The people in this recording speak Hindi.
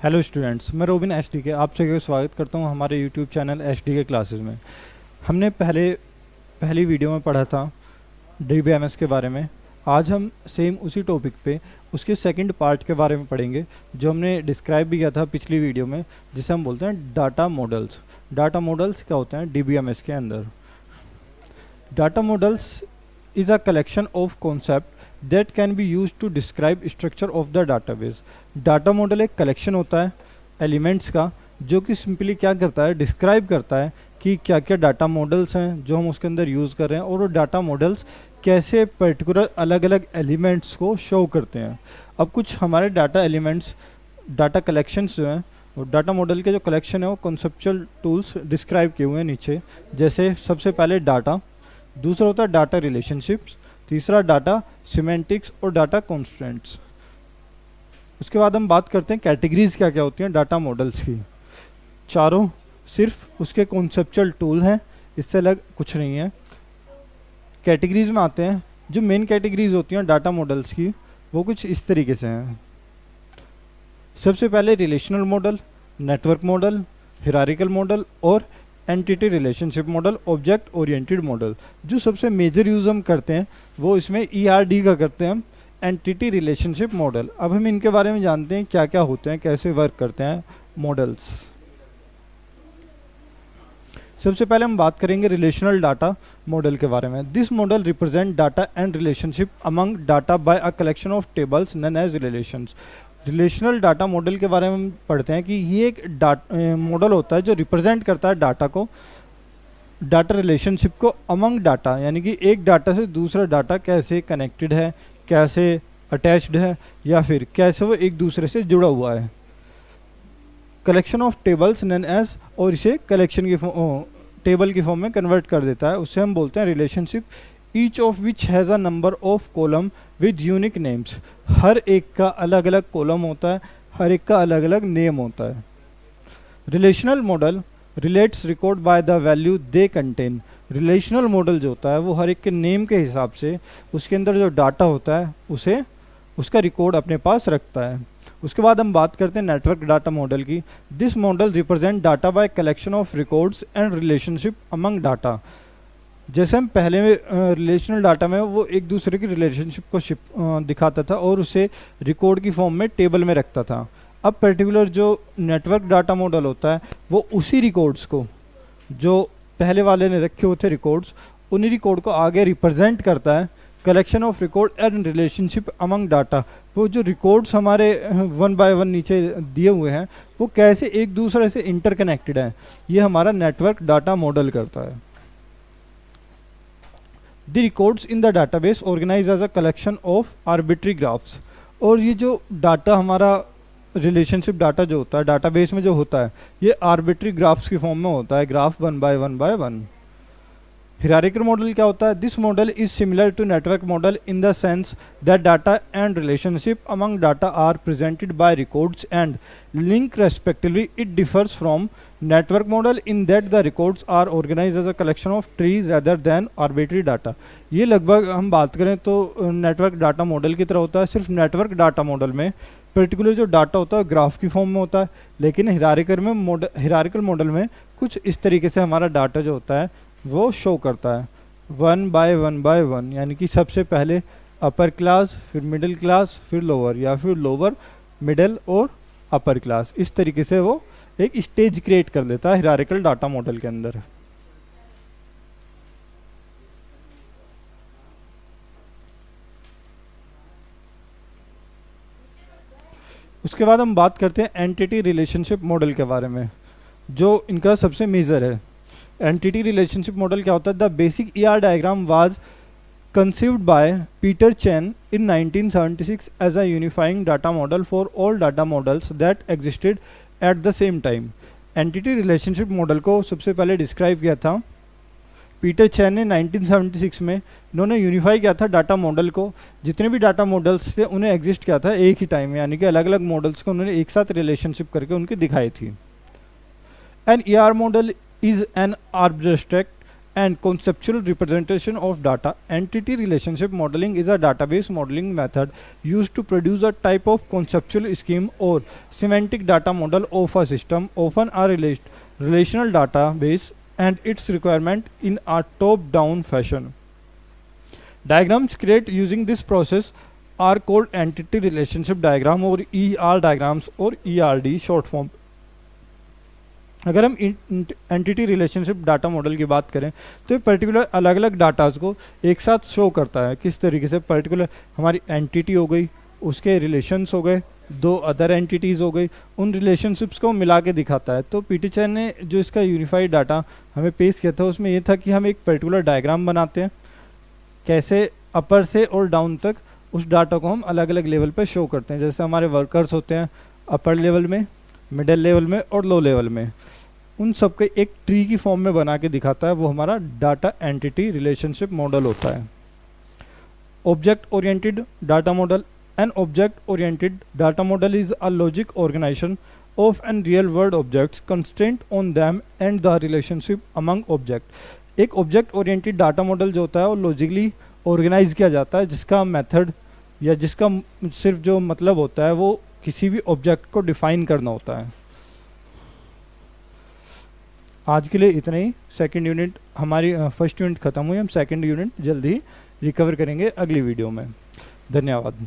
हेलो स्टूडेंट्स, मैं रोबिन एचडी के आप सभी का स्वागत करता हूं हमारे यूट्यूब चैनल एचडी के क्लासेस में। हमने पहली वीडियो में पढ़ा था डीबीएमएस के बारे में। आज हम सेम उसी टॉपिक पे उसके सेकंड पार्ट के बारे में पढ़ेंगे, जो हमने डिस्क्राइब भी किया था पिछली वीडियो में, जिसे हम बोलते हैं डाटा मॉडल्स। डाटा मॉडल्स क्या होते हैं डीबीएमएस के अंदर? Data models is a collection of concept that can be used to describe structure of the database। Data model एक कलेक्शन होता है एलिमेंट्स का, जो कि सिंपली क्या करता है, डिस्क्राइब करता है कि क्या क्या डाटा मॉडल्स हैं जो हम उसके अंदर यूज़ कर रहे हैं, और वो डाटा मॉडल्स कैसे पर्टिकुलर अलग अलग एलिमेंट्स को शो करते हैं। अब कुछ हमारे डाटा एलिमेंट्स, डाटा कलेक्शंस जो हैं, और डाटा मॉडल के जो कलेक्शन है वो कॉन्सेप्चुअल टूल्स डिस्क्राइब किए हुए हैं नीचे। जैसे सबसे पहले डाटा, दूसरा होता है डाटा रिलेशनशिप्स, तीसरा डाटा सिमेंटिक्स और डाटा कॉन्स्टेंट्स। उसके बाद हम बात करते हैं कैटेगरीज क्या क्या होती हैं डाटा मॉडल्स की। चारों सिर्फ उसके कॉन्सेप्चुअल टूल हैं, इससे अलग कुछ नहीं है। कैटेगरीज में आते हैं, जो मेन कैटेगरीज होती हैं डाटा मॉडल्स की वो कुछ इस तरीके से हैं। सबसे पहले relational model, network model, hierarchical model और entity relationship model, object oriented model. जो सबसे मेजर यूज़ हम करते हैं वो इसमें ERD का करते हैं हम, एंटिटी रिलेशनशिप मॉडल। अब हम इनके बारे में जानते हैं क्या क्या होते हैं, कैसे वर्क करते हैं मॉडल्स। सबसे पहले हम बात करेंगे रिलेशनल डाटा मॉडल के बारे में। This model represent data and relationship among data by a collection of tables known as relations. Relational data model के बारे में हम पढ़ते हैं कि ये एक मॉडल होता है जो रिप्रेजेंट करता है डाटा को, डाटा रिलेशनशिप को अमंग डाटा, यानी कि एक डाटा से दूसरा डाटा कैसे कनेक्टेड है, कैसे अटैच्ड है, या फिर कैसे वो एक दूसरे से जुड़ा हुआ है। Collection of tables known as, और इसे कलेक्शन की टेबल की फॉर्म में कन्वर्ट कर देता है, उससे हम बोलते हैं relationship. Each of which has a number of column with unique names. हर एक का अलग अलग कॉलम होता है, हर एक का अलग अलग नेम होता है। Relational model relates record by the value they contain. Relational model जो होता है वो हर एक के नेम के हिसाब से उसके अंदर जो डाटा होता है उसे उसका रिकॉर्ड अपने पास रखता है। उसके बाद हम बात करते हैं नेटवर्क डाटा मॉडल की। This model represent data by collection of records and relationship among data. जैसे हम पहले में रिलेशनल डाटा में वो एक दूसरे की रिलेशनशिप को दिखाता था और उसे रिकॉर्ड की फॉर्म में टेबल में रखता था। अब पर्टिकुलर जो नेटवर्क डाटा मॉडल होता है वो उसी रिकॉर्ड्स को, जो पहले वाले ने रखे हुए थे रिकॉर्ड्स, उन्हीं रिकॉर्ड को आगे रिप्रेजेंट करता है। Collection of record and relationship among data, वो जो रिकॉर्ड्स हमारे वन बाय वन नीचे दिए हुए हैं वो कैसे एक दूसरे से इंटरकनेक्टेड हैं, ये हमारा नेटवर्क डाटा मॉडल करता है। The records in the database organized as a collection of arbitrary graphs। और ये जो डाटा हमारा रिलेशनशिप डाटा जो होता है डाटाबेस में जो होता है, ये आर्बिट्री ग्राफ्स की फॉर्म में होता है, graph one by one. Hierarchical model क्या होता है? This model is similar to network model in the sense that data and relationship among data are presented by records and link respectively. It differs from network model in that the records are organized as a collection of trees rather than arbitrary data। ये लगभग हम बात करें तो नेटवर्क डाटा मॉडल की तरह होता है, सिर्फ नेटवर्क डाटा मॉडल में पर्टिकुलर जो डाटा होता है ग्राफ की फॉर्म में होता है, लेकिन हिरारिकल मॉडल में कुछ इस तरीके से हमारा डाटा जो होता है वो शो करता है वन बाय वन, यानी कि सबसे पहले अपर क्लास, फिर मिडिल क्लास, फिर लोअर, या फिर लोअर, मिडिल और अपर क्लास। इस तरीके से वो एक स्टेज क्रिएट कर देता है हिरारिकल डाटा मॉडल के अंदर। उसके बाद हम बात करते हैं एंटिटी रिलेशनशिप मॉडल के बारे में, जो इनका सबसे मेजर है। एंटिटी रिलेशनशिप मॉडल क्या होता है? The basic ER diagram was conceived by Peter Chen in 1976 as a unifying data model for all data models that existed at the same time। Entity relationship model को सबसे पहले डिस्क्राइब किया था पीटर चैन ने 1976 में। इन्होंने यूनिफाई किया था डाटा मॉडल को, जितने भी डाटा मॉडल्स थे उन्हें एग्जिस्ट किया था एक ही टाइम में, यानी कि अलग अलग मॉडल्स को उन्होंने एक साथ रिलेशनशिप करके उनकी दिखाई थी। An ER model is an abstract and conceptual representation of data. Entity relationship modeling is a database modeling method used to produce a type of conceptual scheme or semantic data model of a system, often a relational database, and its requirement in a top-down fashion. Diagrams created using this process are called entity relationship diagram or ER diagrams or ERD short form. अगर हम एंटिटी रिलेशनशिप डाटा मॉडल की बात करें तो ये पर्टिकुलर अलग अलग डाटाज को एक साथ शो करता है। किस तरीके से? पर्टिकुलर हमारी एंटिटी हो गई, उसके रिलेशंस हो गए, दो अदर एंटिटीज़ हो गई, उन रिलेशनशिप्स को मिला के दिखाता है। तो पीटी चैन ने जो इसका यूनिफाइड डाटा हमें पेश किया था उसमें ये था कि हम एक पर्टिकुलर डायग्राम बनाते हैं, कैसे अपर से और डाउन तक उस डाटा को हम अलग अलग लेवल पर शो करते हैं। जैसे हमारे वर्कर्स होते हैं अपर लेवल में, मिडिल लेवल में और लो लेवल में, उन सब के एक ट्री की फॉर्म में बना के दिखाता है, वो हमारा डाटा एंटिटी रिलेशनशिप मॉडल होता है। Object oriented data model. An object oriented data model is a logic organization of an real world objects, constraint on them and the relationship among object. एक ऑब्जेक्ट ओरिएंटेड डाटा मॉडल जो होता है वो लॉजिकली ऑर्गेनाइज किया जाता है, जिसका मेथड या जिसका सिर्फ जो मतलब होता है वो किसी भी ऑब्जेक्ट को डिफाइन करना होता है। आज के लिए इतना ही। सेकंड यूनिट हमारी फर्स्ट यूनिट ख़त्म हुई, हम सेकंड यूनिट जल्दी ही रिकवर करेंगे अगली वीडियो में। धन्यवाद।